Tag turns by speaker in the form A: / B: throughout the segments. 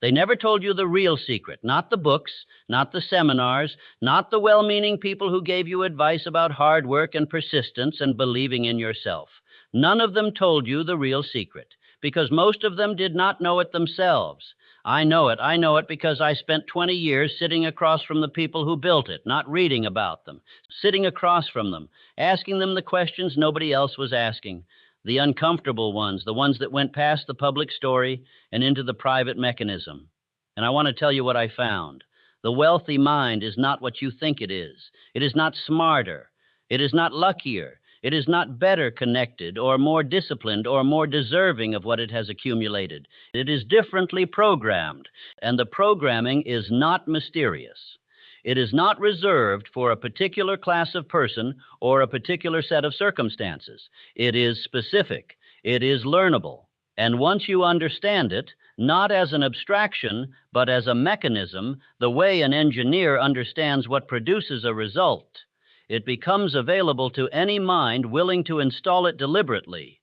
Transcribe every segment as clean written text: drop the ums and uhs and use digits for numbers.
A: They never told you the real secret, not the books, not the seminars, not the well-meaning people who gave you advice about hard work and persistence and believing in yourself. None of them told you the real secret, because most of them did not know it themselves. I know it. I know it because I spent 20 years sitting across from the people who built it, not reading about them, sitting across from them, asking them the questions nobody else was asking, the uncomfortable ones, the ones that went past the public story and into the private mechanism. And I want to tell you what I found. The wealthy mind is not what you think it is. It is not smarter. It is not luckier. It is not better connected or more disciplined or more deserving of what it has accumulated. It is differently programmed, and the programming is not mysterious. It is not reserved for a particular class of person or a particular set of circumstances. It is specific. It is learnable. And once you understand it, not as an abstraction, but as a mechanism, the way an engineer understands what produces a result, it becomes available to any mind willing to install it deliberately.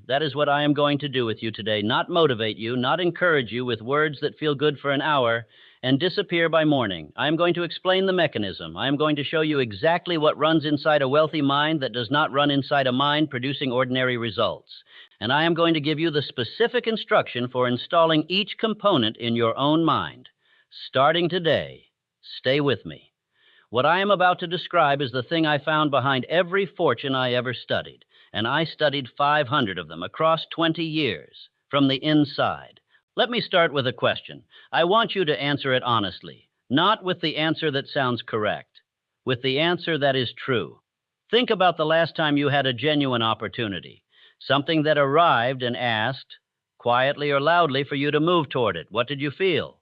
A: That is what I am going to do with you today, not motivate you, not encourage you with words that feel good for an hour and disappear by morning. I am going to explain the mechanism. I am going to show you exactly what runs inside a wealthy mind that does not run inside a mind producing ordinary results. And I am going to give you the specific instruction for installing each component in your own mind. Starting today, stay with me. What I am about to describe is the thing I found behind every fortune I ever studied, and I studied 500 of them across 20 years, from the inside. Let me start with a question. I want you to answer it honestly, not with the answer that sounds correct, with the answer that is true. Think about the last time you had a genuine opportunity, something that arrived and asked, quietly or loudly, for you to move toward it. What did you feel?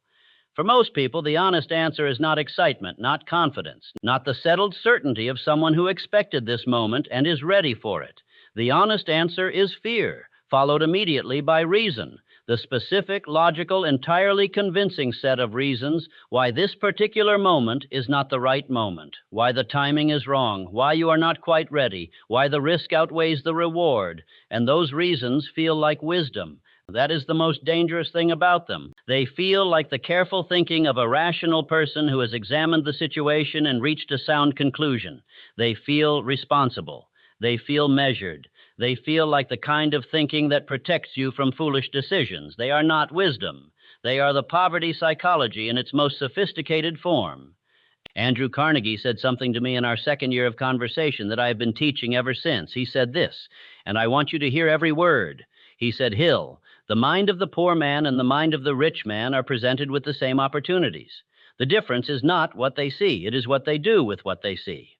A: For most people, the honest answer is not excitement, not confidence, not the settled certainty of someone who expected this moment and is ready for it. The honest answer is fear, followed immediately by reason, the specific, logical, entirely convincing set of reasons why this particular moment is not the right moment, why the timing is wrong, why you are not quite ready, why the risk outweighs the reward, and those reasons feel like wisdom. That is the most dangerous thing about them. They feel like the careful thinking of a rational person who has examined the situation and reached a sound conclusion. They feel responsible. They feel measured. They feel like the kind of thinking that protects you from foolish decisions. They are not wisdom. They are the poverty psychology in its most sophisticated form. Andrew Carnegie said something to me in our second year of conversation that I have been teaching ever since. He said this, and I want you to hear every word. He said, Hill, the mind of the poor man and the mind of the rich man are presented with the same opportunities. The difference is not what they see. It is what they do with what they see.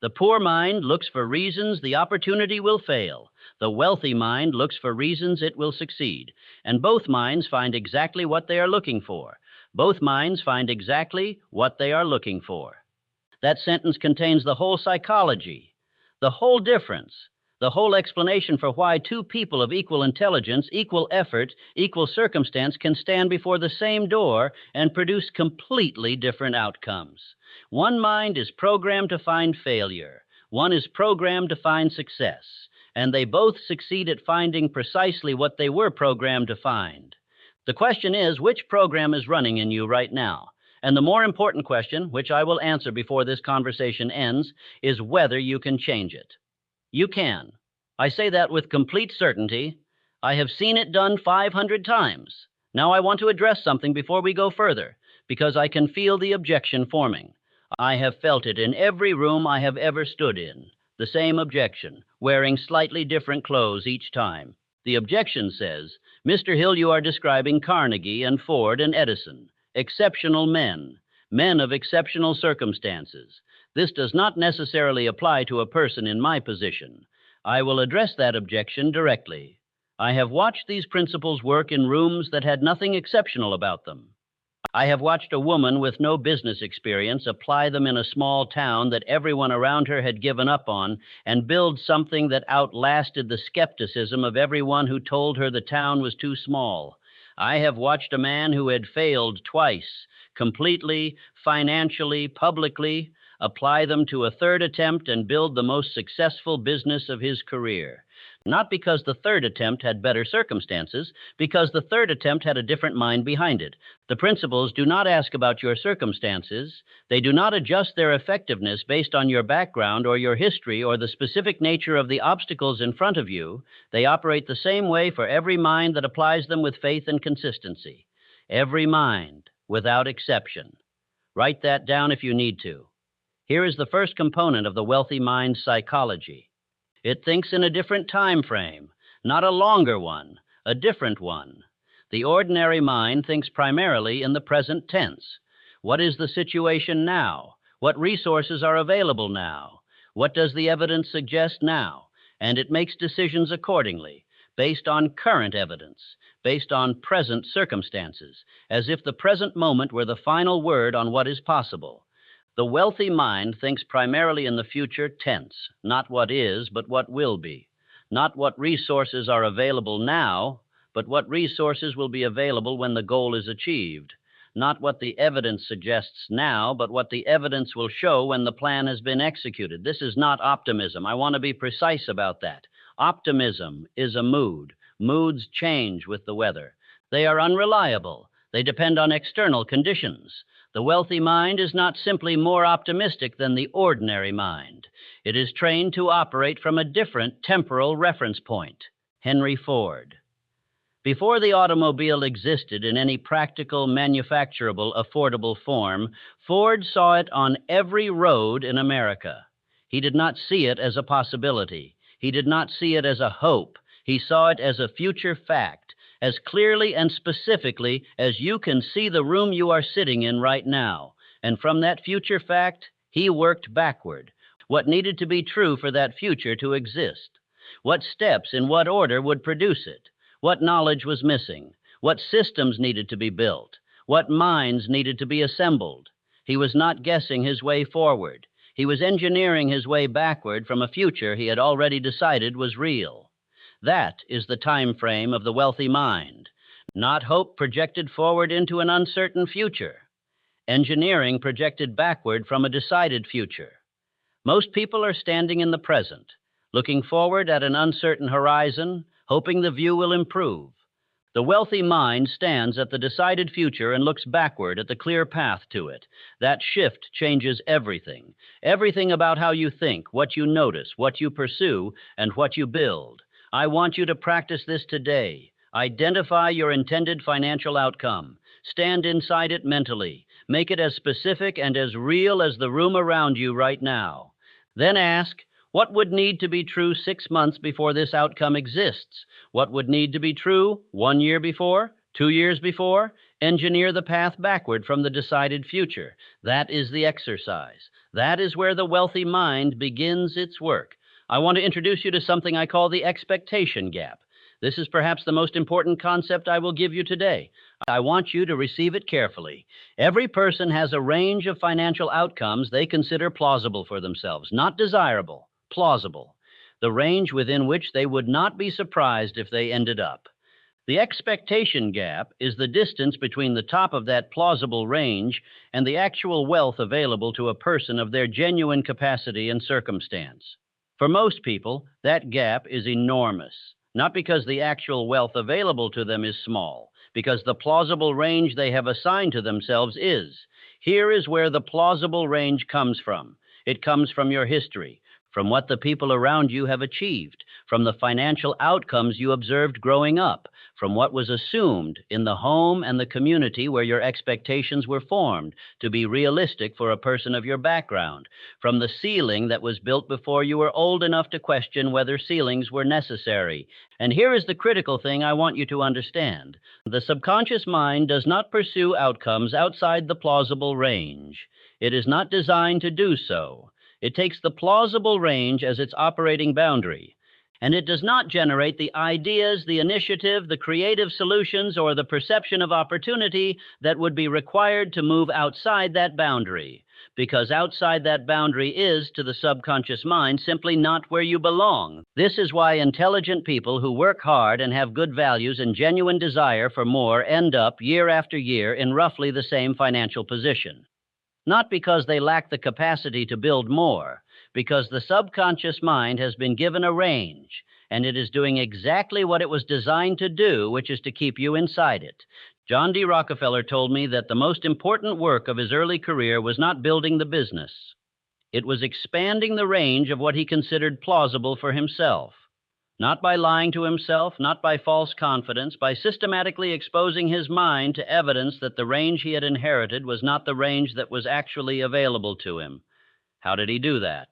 A: The poor mind looks for reasons the opportunity will fail. The wealthy mind looks for reasons it will succeed. And both minds find exactly what they are looking for. Both minds find exactly what they are looking for. That sentence contains the whole psychology, the whole difference, the whole explanation for why two people of equal intelligence, equal effort, equal circumstance can stand before the same door and produce completely different outcomes. One mind is programmed to find failure. One is programmed to find success. And they both succeed at finding precisely what they were programmed to find. The question is, which program is running in you right now? And the more important question, which I will answer before this conversation ends, is whether you can change it. You can. I say that with complete certainty. I have seen it done 500 times. Now I want to address something before we go further, because I can feel the objection forming. I have felt it in every room I have ever stood in. The same objection, wearing slightly different clothes each time. The objection says, Mr. Hill, you are describing Carnegie and Ford and Edison, exceptional men, men of exceptional circumstances. This does not necessarily apply to a person in my position. I will address that objection directly. I have watched these principles work in rooms that had nothing exceptional about them. I have watched a woman with no business experience apply them in a small town that everyone around her had given up on and build something that outlasted the skepticism of everyone who told her the town was too small. I have watched a man who had failed twice, completely, financially, publicly, apply them to a third attempt and build the most successful business of his career. Not because the third attempt had better circumstances, because the third attempt had a different mind behind it. The principles do not ask about your circumstances. They do not adjust their effectiveness based on your background or your history or the specific nature of the obstacles in front of you. They operate the same way for every mind that applies them with faith and consistency. Every mind, without exception. Write that down if you need to. Here is the first component of the wealthy mind's psychology. It thinks in a different time frame, not a longer one, a different one. The ordinary mind thinks primarily in the present tense. What is the situation now? What resources are available now? What does the evidence suggest now? And it makes decisions accordingly, based on current evidence, based on present circumstances, as if the present moment were the final word on what is possible. The wealthy mind thinks primarily in the future tense, not what is, but what will be. Not what resources are available now, but what resources will be available when the goal is achieved. Not what the evidence suggests now, but what the evidence will show when the plan has been executed. This is not optimism. I want to be precise about that. Optimism is a mood. Moods change with the weather. They are unreliable. They depend on external conditions. The wealthy mind is not simply more optimistic than the ordinary mind. It is trained to operate from a different temporal reference point. Henry Ford. Before the automobile existed in any practical, manufacturable, affordable form, Ford saw it on every road in America. He did not see it as a possibility. He did not see it as a hope. He saw it as a future fact, as clearly and specifically as you can see the room you are sitting in right now. And from that future fact, he worked backward. What needed to be true for that future to exist? What steps in what order would produce it? What knowledge was missing? What systems needed to be built? What minds needed to be assembled? He was not guessing his way forward. He was engineering his way backward from a future he had already decided was real. That is the time frame of the wealthy mind. Not hope projected forward into an uncertain future. Engineering projected backward from a decided future. Most people are standing in the present, looking forward at an uncertain horizon, hoping the view will improve. The wealthy mind stands at the decided future and looks backward at the clear path to it. That shift changes everything. Everything about how you think, what you notice, what you pursue, and what you build. I want you to practice this today. Identify your intended financial outcome. Stand inside it mentally. Make it as specific and as real as the room around you right now. Then ask, what would need to be true 6 months before this outcome exists? What would need to be true 1 year before, 2 years before? Engineer the path backward from the decided future. That is the exercise. That is where the wealthy mind begins its work. I want to introduce you to something I call the expectation gap. This is perhaps the most important concept I will give you today. I want you to receive it carefully. Every person has a range of financial outcomes they consider plausible for themselves, not desirable, plausible. The range within which they would not be surprised if they ended up. The expectation gap is the distance between the top of that plausible range and the actual wealth available to a person of their genuine capacity and circumstance. For most people, that gap is enormous, not because the actual wealth available to them is small, because the plausible range they have assigned to themselves is. Here is where the plausible range comes from. It comes from your history, from what the people around you have achieved, from the financial outcomes you observed growing up, from what was assumed in the home and the community where your expectations were formed to be realistic for a person of your background, from the ceiling that was built before you were old enough to question whether ceilings were necessary. And here is the critical thing I want you to understand. The subconscious mind does not pursue outcomes outside the plausible range. It is not designed to do so. It takes the plausible range as its operating boundary, and it does not generate the ideas, the initiative, the creative solutions, or the perception of opportunity that would be required to move outside that boundary, because outside that boundary is, to the subconscious mind, simply not where you belong. This is why intelligent people who work hard and have good values and genuine desire for more end up, year after year, in roughly the same financial position. Not because they lack the capacity to build more, because the subconscious mind has been given a range, and it is doing exactly what it was designed to do, which is to keep you inside it. John D. Rockefeller told me that the most important work of his early career was not building the business. It was expanding the range of what he considered plausible for himself. Not by lying to himself, not by false confidence, by systematically exposing his mind to evidence that the range he had inherited was not the range that was actually available to him. How did he do that?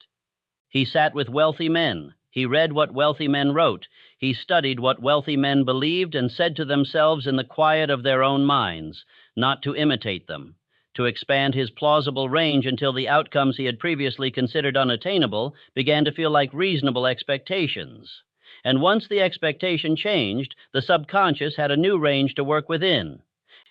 A: He sat with wealthy men. He read what wealthy men wrote. He studied what wealthy men believed and said to themselves in the quiet of their own minds, not to imitate them, to expand his plausible range until the outcomes he had previously considered unattainable began to feel like reasonable expectations. And once the expectation changed, the subconscious had a new range to work within.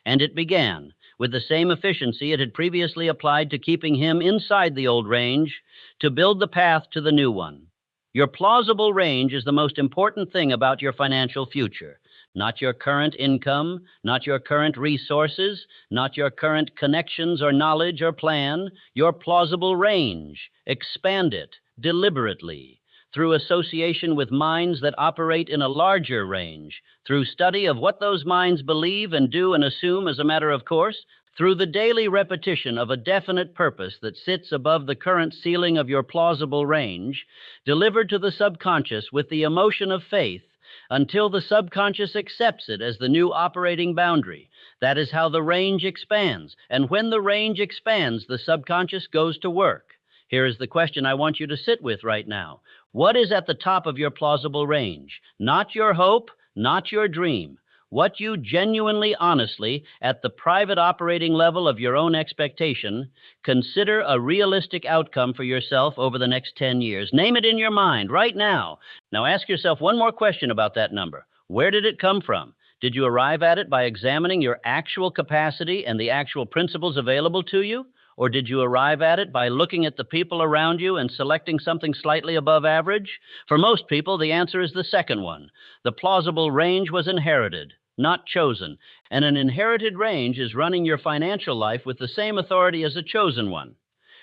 A: And it began, with the same efficiency it had previously applied to keeping him inside the old range, to build the path to the new one. Your plausible range is the most important thing about your financial future. Not your current income, not your current resources, not your current connections or knowledge or plan, your plausible range. Expand it deliberately, through association with minds that operate in a larger range, through study of what those minds believe and do and assume as a matter of course, through the daily repetition of a definite purpose that sits above the current ceiling of your plausible range, delivered to the subconscious with the emotion of faith, until the subconscious accepts it as the new operating boundary. That is how the range expands. And when the range expands, the subconscious goes to work. Here is the question I want you to sit with right now. What is at the top of your plausible range? Not your hope, not your dream. What you genuinely, honestly, at the private operating level of your own expectation, consider a realistic outcome for yourself over the next 10 years. Name it in your mind right now. Now ask yourself one more question about that number. Where did it come from? Did you arrive at it by examining your actual capacity and the actual principles available to you? Or did you arrive at it by looking at the people around you and selecting something slightly above average? For most people, the answer is the second one. The plausible range was inherited, not chosen. And an inherited range is running your financial life with the same authority as a chosen one.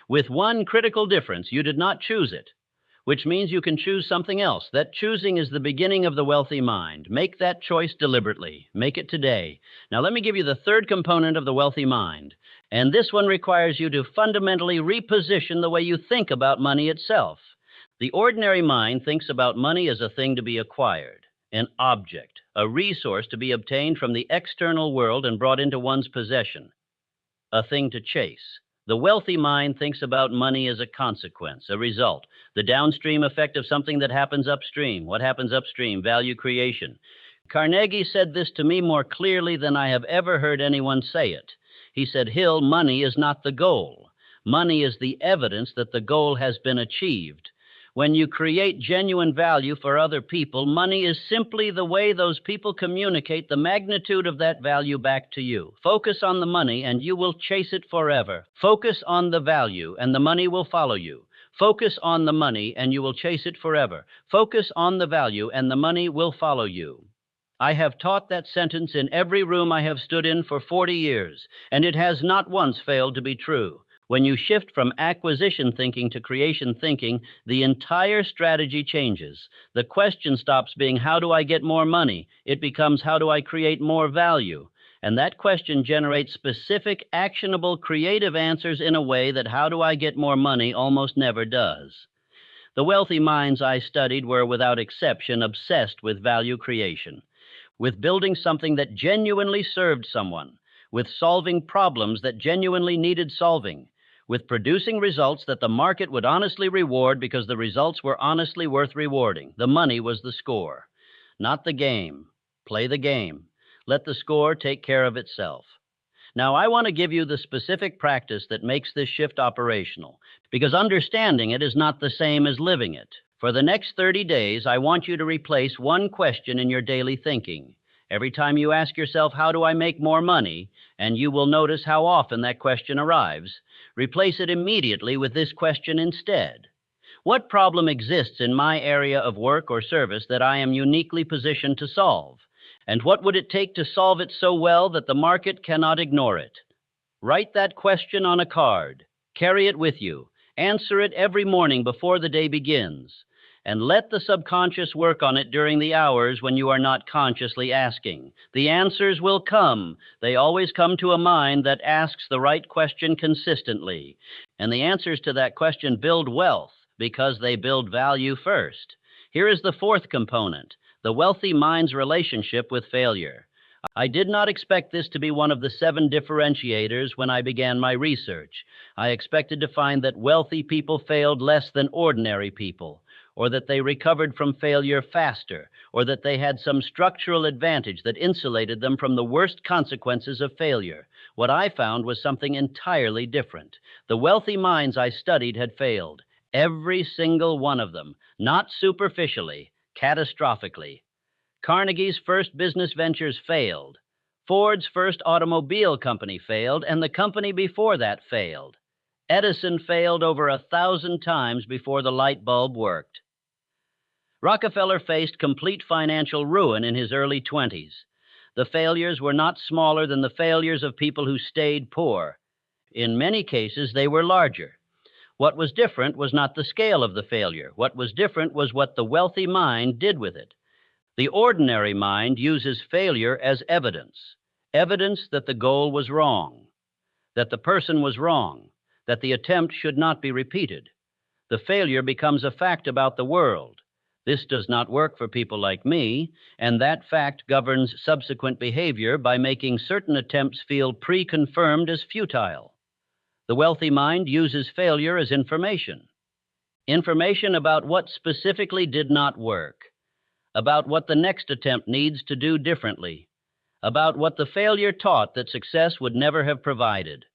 A: With one critical difference, you did not choose it, which means you can choose something else. That choosing is the beginning of the wealthy mind. Make that choice deliberately. Make it today. Now let me give you the third component of the wealthy mind. And this one requires you to fundamentally reposition the way you think about money itself. The ordinary mind thinks about money as a thing to be acquired, an object, a resource to be obtained from the external world and brought into one's possession, a thing to chase. The wealthy mind thinks about money as a consequence, a result, the downstream effect of something that happens upstream. What happens upstream? Value creation. Carnegie said this to me more clearly than I have ever heard anyone say it. He said, Hill, money is not the goal. Money is the evidence that the goal has been achieved. When you create genuine value for other people, money is simply the way those people communicate the magnitude of that value back to you. Focus on the money and you will chase it forever. Focus on the value and the money will follow you. Focus on the money and you will chase it forever. Focus on the value and the money will follow you. I have taught that sentence in every room I have stood in for 40 years, and it has not once failed to be true. When you shift from acquisition thinking to creation thinking, the entire strategy changes. The question stops being, how do I get more money? It becomes, how do I create more value? And that question generates specific, actionable, creative answers in a way that how do I get more money almost never does. The wealthy minds I studied were, without exception, obsessed with value creation, with building something that genuinely served someone, with solving problems that genuinely needed solving, with producing results that the market would honestly reward because the results were honestly worth rewarding. The money was the score, not the game. Play the game. Let the score take care of itself. Now, I want to give you the specific practice that makes this shift operational, because understanding it is not the same as living it. For the next 30 days, I want you to replace one question in your daily thinking. Every time you ask yourself, how do I make more money? And you will notice how often that question arrives. Replace it immediately with this question instead. What problem exists in my area of work or service that I am uniquely positioned to solve? And what would it take to solve it so well that the market cannot ignore it? Write that question on a card. Carry it with you. Answer it every morning before the day begins. and let the subconscious work on it during the hours when you are not consciously asking. The answers will come. They always come to a mind that asks the right question consistently. And the answers to that question build wealth because they build value first. Here is the fourth component, the wealthy mind's relationship with failure. I did not expect this to be one of the 7 differentiators when I began my research. I expected to find that wealthy people failed less than ordinary people, or that they recovered from failure faster, or that they had some structural advantage that insulated them from the worst consequences of failure. What I found was something entirely different. The wealthy minds I studied had failed, every single one of them, not superficially, catastrophically. Carnegie's first business ventures failed. Ford's first automobile company failed, and the company before that failed. Edison failed over 1,000 times before the light bulb worked. Rockefeller faced complete financial ruin in his early 20s. The failures were not smaller than the failures of people who stayed poor. In many cases, they were larger. What was different was not the scale of the failure. What was different was what the wealthy mind did with it. The ordinary mind uses failure as evidence, evidence that the goal was wrong, that the person was wrong, that the attempt should not be repeated. The failure becomes a fact about the world. This does not work for people like me, and that fact governs subsequent behavior by making certain attempts feel pre-confirmed as futile. The wealthy mind uses failure as information. Information about what specifically did not work, about what the next attempt needs to do differently, about what the failure taught that success would never have provided.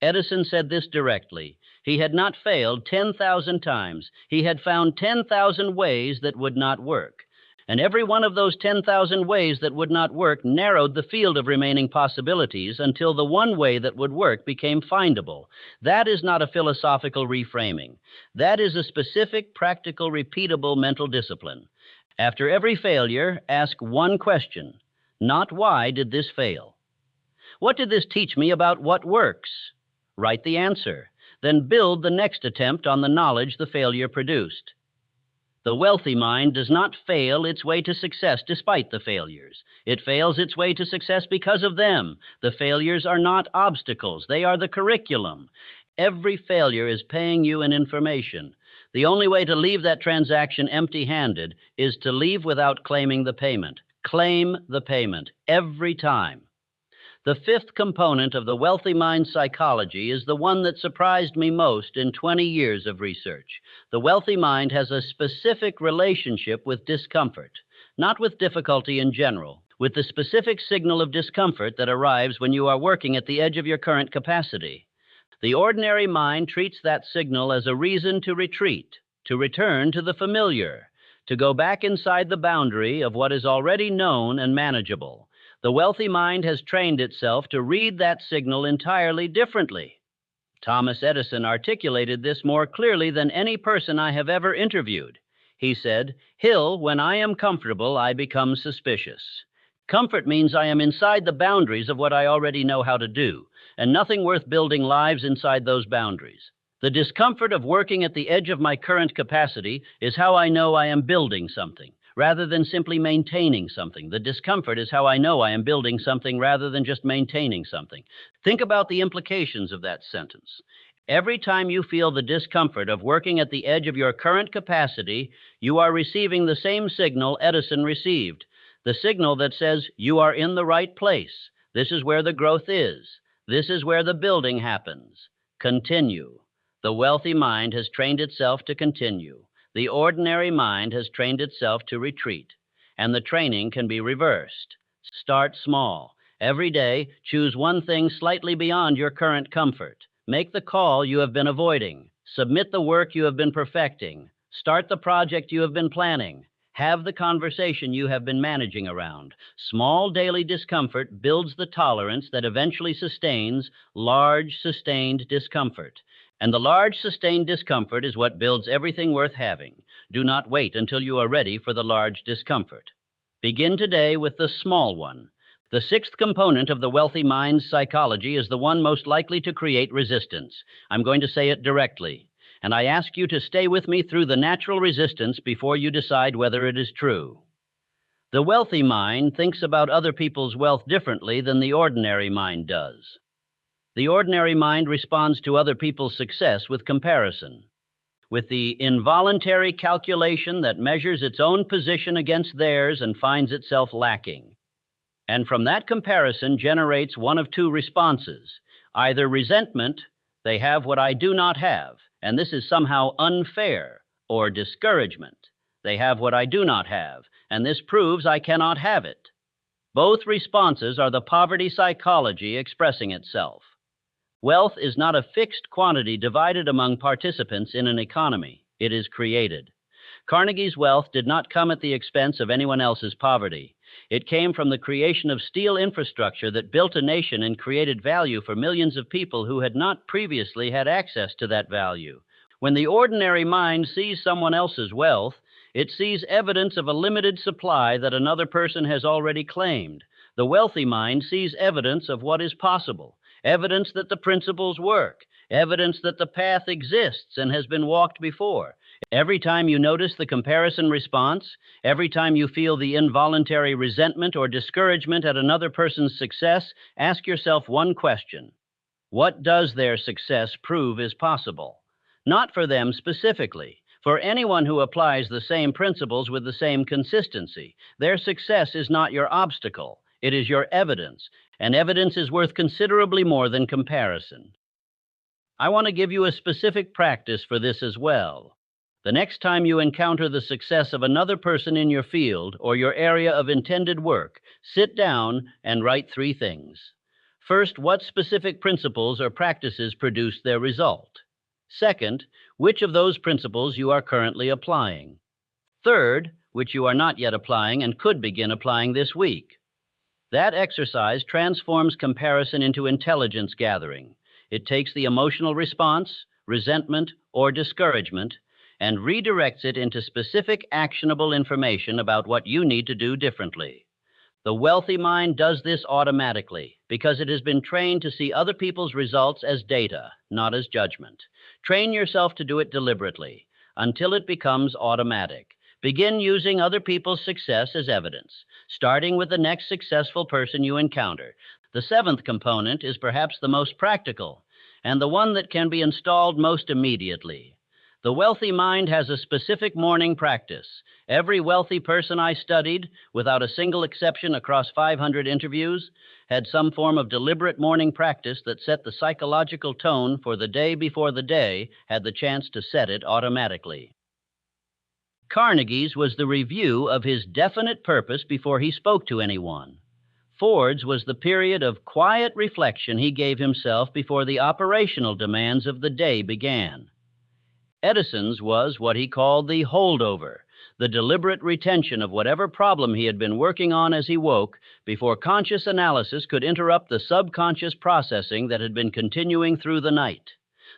A: Edison said this directly. He had not failed 10,000 times. He had found 10,000 ways that would not work. And every one of those 10,000 ways that would not work narrowed the field of remaining possibilities until the one way that would work became findable. That is not a philosophical reframing. That is a specific, practical, repeatable mental discipline. After every failure, ask one question, not why did this fail? What did this teach me about what works? Write the answer, then build the next attempt on the knowledge the failure produced. The wealthy mind does not fail its way to success despite the failures. It fails its way to success because of them. The failures are not obstacles, they are the curriculum. Every failure is paying you an information. The only way to leave that transaction empty-handed is to leave without claiming the payment. Claim the payment every time. The fifth component of the wealthy mind psychology is the one that surprised me most in 20 years of research. The wealthy mind has a specific relationship with discomfort, not with difficulty in general, with the specific signal of discomfort that arrives when you are working at the edge of your current capacity. The ordinary mind treats that signal as a reason to retreat, to return to the familiar, to go back inside the boundary of what is already known and manageable. The wealthy mind has trained itself to read that signal entirely differently. Thomas Edison articulated this more clearly than any person I have ever interviewed. He said, "Hill, when I am comfortable, I become suspicious. Comfort means I am inside the boundaries of what I already know how to do, and nothing worth building lives inside those boundaries. The discomfort of working at the edge of my current capacity is how I know I am building something, rather than simply maintaining something. The discomfort is how I know I am building something rather than just maintaining something." Think about the implications of that sentence. Every time you feel the discomfort of working at the edge of your current capacity, you are receiving the same signal Edison received, the signal that says you are in the right place. This is where the growth is. This is where the building happens. Continue. The wealthy mind has trained itself to continue. The ordinary mind has trained itself to retreat, and the training can be reversed. Start small. Every day, choose one thing slightly beyond your current comfort. Make the call you have been avoiding. Submit the work you have been perfecting. Start the project you have been planning. Have the conversation you have been managing around. Small daily discomfort builds the tolerance that eventually sustains large, sustained discomfort. And the large, sustained discomfort is what builds everything worth having. Do not wait until you are ready for the large discomfort. Begin today with the small one. The sixth component of the wealthy mind's psychology is the one most likely to create resistance. I'm going to say it directly. and I ask you to stay with me through the natural resistance before you decide whether it is true. The wealthy mind thinks about other people's wealth differently than the ordinary mind does. The ordinary mind responds to other people's success with comparison, with the involuntary calculation that measures its own position against theirs and finds itself lacking. And from that comparison generates one of two responses, either resentment, they have what I do not have, and this is somehow unfair, or discouragement, they have what I do not have, and this proves I cannot have it. Both responses are the poverty psychology expressing itself. Wealth is not a fixed quantity divided among participants in an economy. It is created. Carnegie's wealth did not come at the expense of anyone else's poverty. It came from the creation of steel infrastructure that built a nation and created value for millions of people who had not previously had access to that value. When the ordinary mind sees someone else's wealth, it sees evidence of a limited supply that another person has already claimed. The wealthy mind sees evidence of what is possible, evidence that the principles work, evidence that the path exists and has been walked before. Every time you notice the comparison response, every time you feel the involuntary resentment or discouragement at another person's success, ask yourself one question. What does their success prove is possible? Not for them specifically, for anyone who applies the same principles with the same consistency. Their success is not your obstacle, it is your evidence, and evidence is worth considerably more than comparison. I want to give you a specific practice for this as well. The next time you encounter the success of another person in your field or your area of intended work, sit down and write 3 things. First, what specific principles or practices produced their result? Second, which of those principles you are currently applying? Third, which you are not yet applying and could begin applying this week. That exercise transforms comparison into intelligence gathering. It takes the emotional response, resentment, or discouragement, and redirects it into specific actionable information about what you need to do differently. The wealthy mind does this automatically because it has been trained to see other people's results as data, not as judgment. Train yourself to do it deliberately until it becomes automatic. Begin using other people's success as evidence, starting with the next successful person you encounter. The 7th component is perhaps the most practical and the one that can be installed most immediately. The wealthy mind has a specific morning practice. Every wealthy person I studied, without a single exception across 500 interviews, had some form of deliberate morning practice that set the psychological tone for the day before the day had the chance to set it automatically. Carnegie's was the review of his definite purpose before he spoke to anyone. Ford's was the period of quiet reflection he gave himself before the operational demands of the day began. Edison's was what he called the holdover, the deliberate retention of whatever problem he had been working on as he woke before conscious analysis could interrupt the subconscious processing that had been continuing through the night.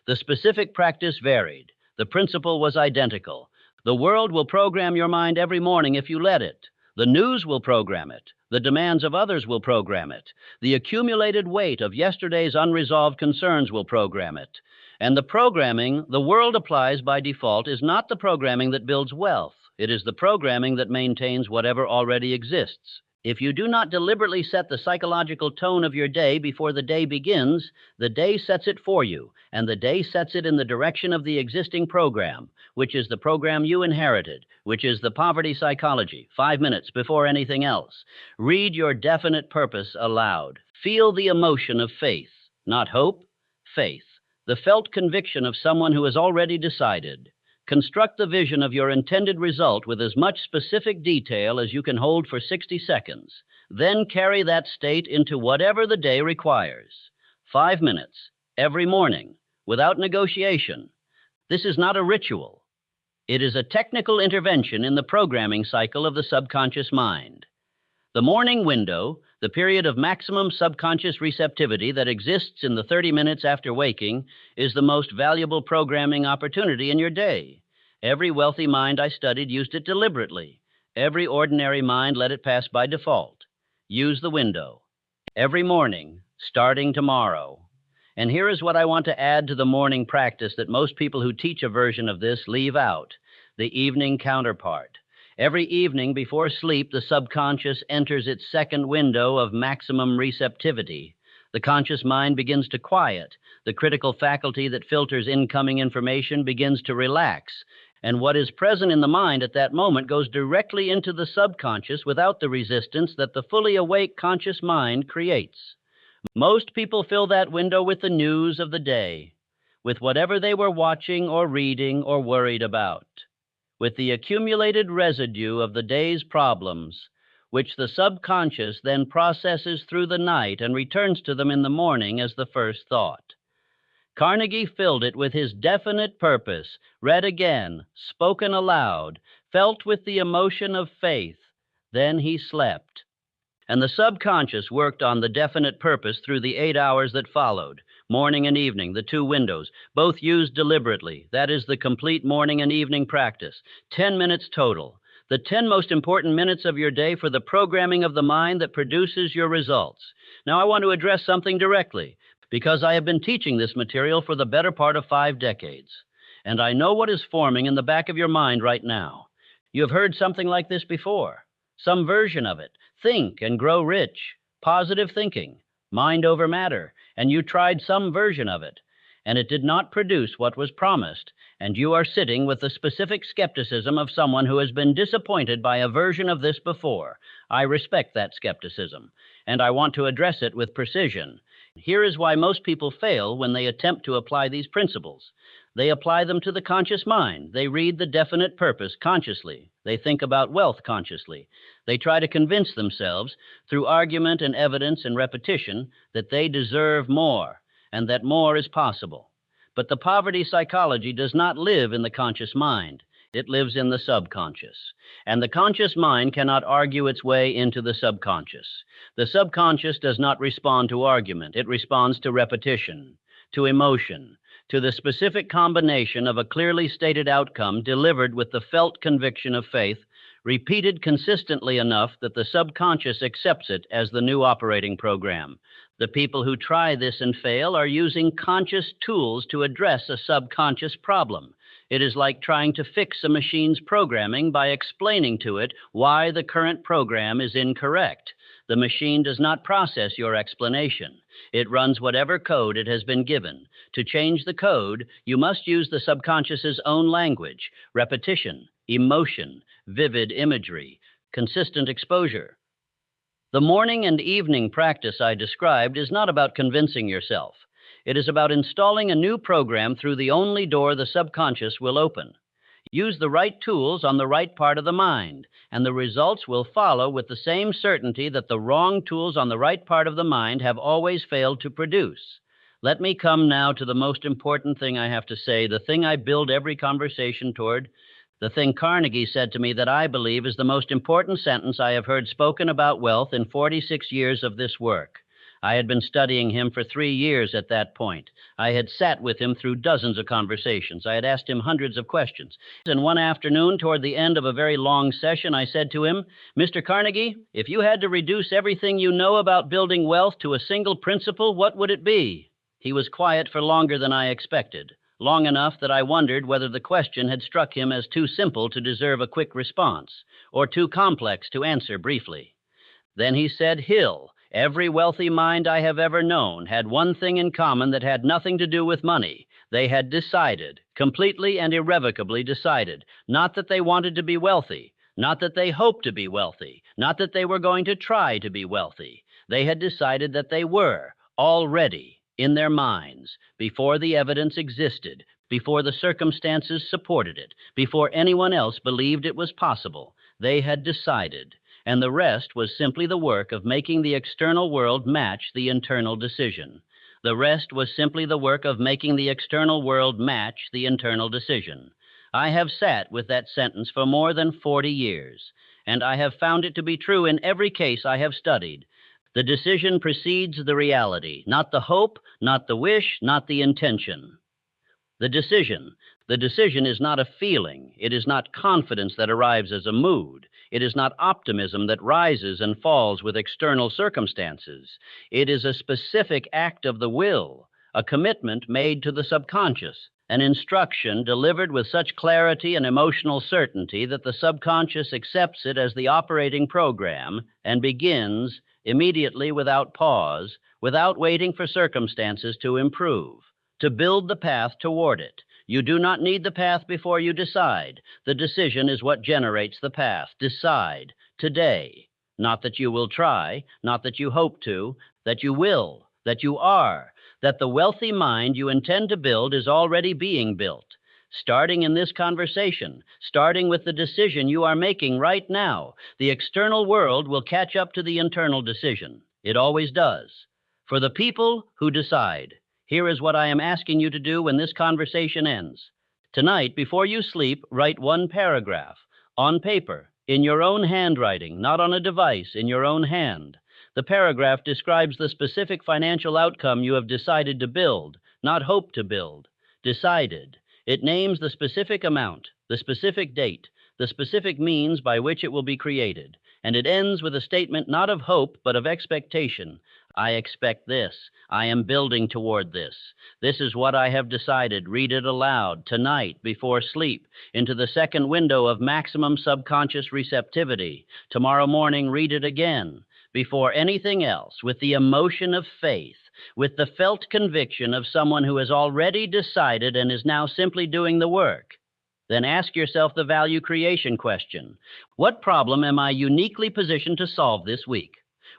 A: The specific practice varied. The principle was identical. The world will program your mind every morning if you let it. The news will program it. The demands of others will program it. The accumulated weight of yesterday's unresolved concerns will program it. And the programming the world applies by default is not the programming that builds wealth. It is the programming that maintains whatever already exists. If you do not deliberately set the psychological tone of your day before the day begins, the day sets it for you, and the day sets it in the direction of the existing program, which is the program you inherited, which is the poverty psychology, 5 minutes before anything else. Read your definite purpose aloud. Feel the emotion of faith, not hope, faith. The felt conviction of someone who has already decided. Construct the vision of your intended result with as much specific detail as you can hold for 60 seconds. Then carry that state into whatever the day requires. 5 minutes, every morning, without negotiation. This is not a ritual. It is a technical intervention in the programming cycle of the subconscious mind. The morning window, the period of maximum subconscious receptivity that exists in the 30 minutes after waking, is the most valuable programming opportunity in your day. Every wealthy mind I studied used it deliberately. Every ordinary mind let it pass by default. Use the window. Every morning, starting tomorrow. And here is what I want to add to the morning practice that most people who teach a version of this leave out: the evening counterpart. Every evening before sleep, the subconscious enters its second window of maximum receptivity. The conscious mind begins to quiet. The critical faculty that filters incoming information begins to relax. And what is present in the mind at that moment goes directly into the subconscious without the resistance that the fully awake conscious mind creates. Most people fill that window with the news of the day, with whatever they were watching or reading or worried about, with the accumulated residue of the day's problems, which the subconscious then processes through the night and returns to them in the morning as the first thought. Carnegie filled it with his definite purpose, read again, spoken aloud, felt with the emotion of faith. Then he slept. And the subconscious worked on the definite purpose through the 8 hours that followed, morning and evening, the two windows, both used deliberately. That is the complete morning and evening practice, 10 minutes total. The 10 most important minutes of your day for the programming of the mind that produces your results. Now I want to address something directly, because I have been teaching this material for the better part of 5 decades, and I know what is forming in the back of your mind right now. You have heard something like this before, some version of it. Think and grow rich, positive thinking, mind over matter, and you tried some version of it, and it did not produce what was promised, and you are sitting with the specific skepticism of someone who has been disappointed by a version of this before. I respect that skepticism, and I want to address it with precision. Here is why most people fail when they attempt to apply these principles. They apply them to the conscious mind. They read the definite purpose consciously. They think about wealth consciously. They try to convince themselves, through argument and evidence and repetition, that they deserve more and that more is possible. But the poverty psychology does not live in the conscious mind. It lives in the subconscious. And the conscious mind cannot argue its way into the subconscious. The subconscious does not respond to argument. It responds to repetition, to emotion, to the specific combination of a clearly stated outcome delivered with the felt conviction of faith, repeated consistently enough that the subconscious accepts it as the new operating program. The people who try this and fail are using conscious tools to address a subconscious problem. It is like trying to fix a machine's programming by explaining to it why the current program is incorrect. The machine does not process your explanation. It runs whatever code it has been given. To change the code, you must use the subconscious's own language, repetition, emotion, vivid imagery, consistent exposure. The morning and evening practice I described is not about convincing yourself. It is about installing a new program through the only door the subconscious will open. Use the right tools on the right part of the mind, and the results will follow with the same certainty that the wrong tools on the right part of the mind have always failed to produce. Let me come now to the most important thing I have to say, the thing I build every conversation toward, the thing Carnegie said to me that I believe is the most important sentence I have heard spoken about wealth in 46 years of this work. I had been studying him for 3 years at that point. I had sat with him through dozens of conversations. I had asked him hundreds of questions. And one afternoon, toward the end of a very long session, I said to him, "Mr. Carnegie, if you had to reduce everything you know about building wealth to a single principle, what would it be?" He was quiet for longer than I expected, long enough that I wondered whether the question had struck him as too simple to deserve a quick response, or too complex to answer briefly. Then he said, "Hill, every wealthy mind I have ever known had one thing in common that had nothing to do with money. They had decided, completely and irrevocably decided, not that they wanted to be wealthy, not that they hoped to be wealthy, not that they were going to try to be wealthy. They had decided that they were, already, in their minds, before the evidence existed, before the circumstances supported it, before anyone else believed it was possible. They had decided. And the rest was simply the work of making the external world match the internal decision. The rest was simply the work of making the external world match the internal decision. I have sat with that sentence for more than 40 years, and I have found it to be true in every case I have studied. The decision precedes the reality, not the hope, not the wish, not the intention. The decision is not a feeling. It is not confidence that arrives as a mood. It is not optimism that rises and falls with external circumstances. It is a specific act of the will, a commitment made to the subconscious, an instruction delivered with such clarity and emotional certainty that the subconscious accepts it as the operating program and begins immediately without pause, without waiting for circumstances to improve, to build the path toward it. You do not need the path before you decide. The decision is what generates the path. Decide today. Not that you will try, not that you hope to, that you will, that you are, that the wealthy mind you intend to build is already being built. Starting in this conversation, starting with the decision you are making right now, the external world will catch up to the internal decision. It always does. For the people who decide, here is what I am asking you to do when this conversation ends. Tonight, before you sleep, write one paragraph on paper, in your own handwriting, not on a device, in your own hand. The paragraph describes the specific financial outcome you have decided to build, not hope to build. Decided. It names the specific amount, the specific date, the specific means by which it will be created, and it ends with a statement not of hope, but of expectation. I expect this. I am building toward this. This is what I have decided. Read it aloud, tonight, before sleep, into the second window of maximum subconscious receptivity. Tomorrow morning, read it again. Before anything else, with the emotion of faith, with the felt conviction of someone who has already decided and is now simply doing the work. Then ask yourself the value creation question. What problem am I uniquely positioned to solve this week?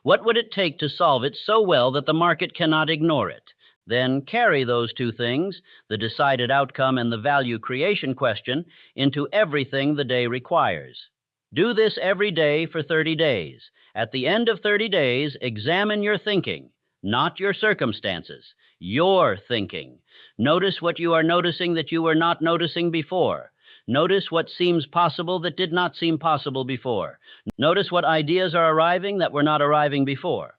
A: What would it take to solve it so well that the market cannot ignore it? Then carry those two things, the decided outcome and the value creation question, into everything the day requires. Do this every day for 30 days. At the end of 30 days, examine your thinking, not your circumstances, your thinking. Notice what you are noticing that you were not noticing before. Notice what seems possible that did not seem possible before. Notice what ideas are arriving that were not arriving before.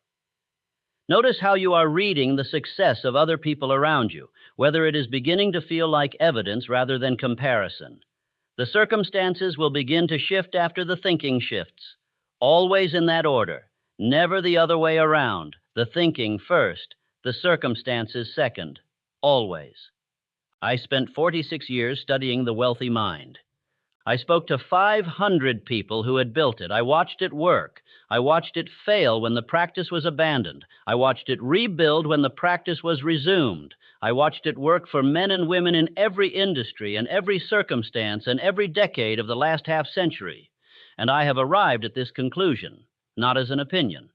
A: Notice how you are reading the success of other people around you, whether it is beginning to feel like evidence rather than comparison. The circumstances will begin to shift after the thinking shifts. Always in that order, never the other way around. The thinking first, the circumstances second. Always. I spent 46 years studying the wealthy mind. I spoke to 500 people who had built it. I watched it work. I watched it fail when the practice was abandoned. I watched it rebuild when the practice was resumed. I watched it work for men and women in every industry and every circumstance and every decade of the last half century. And I have arrived at this conclusion, not as an opinion,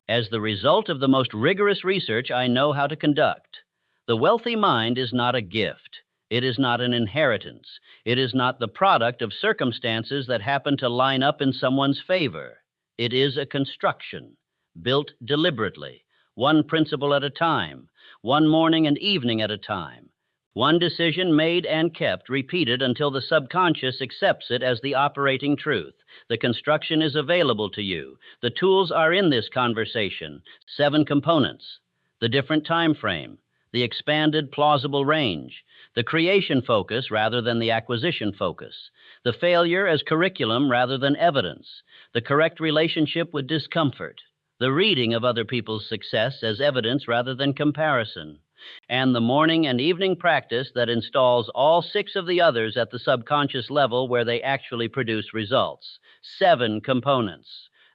A: as the result of the most rigorous research I know how to conduct. The wealthy mind is not a gift. It is not an inheritance. It is not the product of circumstances that happen to line up in someone's favor. It is a construction, built deliberately, one principle at a time, one morning and evening at a time, one decision made and kept, repeated until the subconscious accepts it as the operating truth. The construction is available to you. The tools are in this conversation. 7 components. The different time frame. The expanded plausible range. The creation focus rather than the acquisition focus. The failure as curriculum rather than evidence. The correct relationship with discomfort. The reading of other people's success as evidence rather than comparison. And the morning and evening practice that installs all 6 of the others at the subconscious level where they actually produce results. 7 components,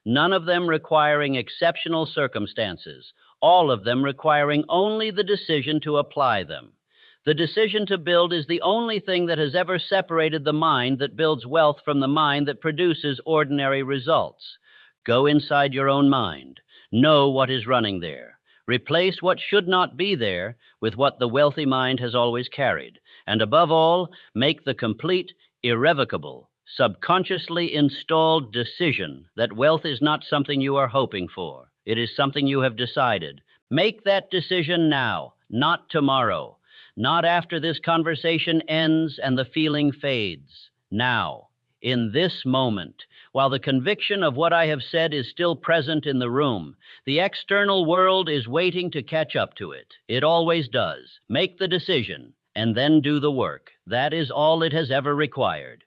A: none of them requiring exceptional circumstances, all of them requiring only the decision to apply them. The decision to build is the only thing that has ever separated the mind that builds wealth from the mind that produces ordinary results. Go inside your own mind. Know what is running there. Replace what should not be there with what the wealthy mind has always carried. And above all, make the complete, irrevocable, subconsciously installed decision that wealth is not something you are hoping for. It is something you have decided. Make that decision now, not tomorrow. Not after this conversation ends and the feeling fades. Now, in this moment, while the conviction of what I have said is still present in the room, the external world is waiting to catch up to it. It always does. Make the decision and then do the work. That is all it has ever required.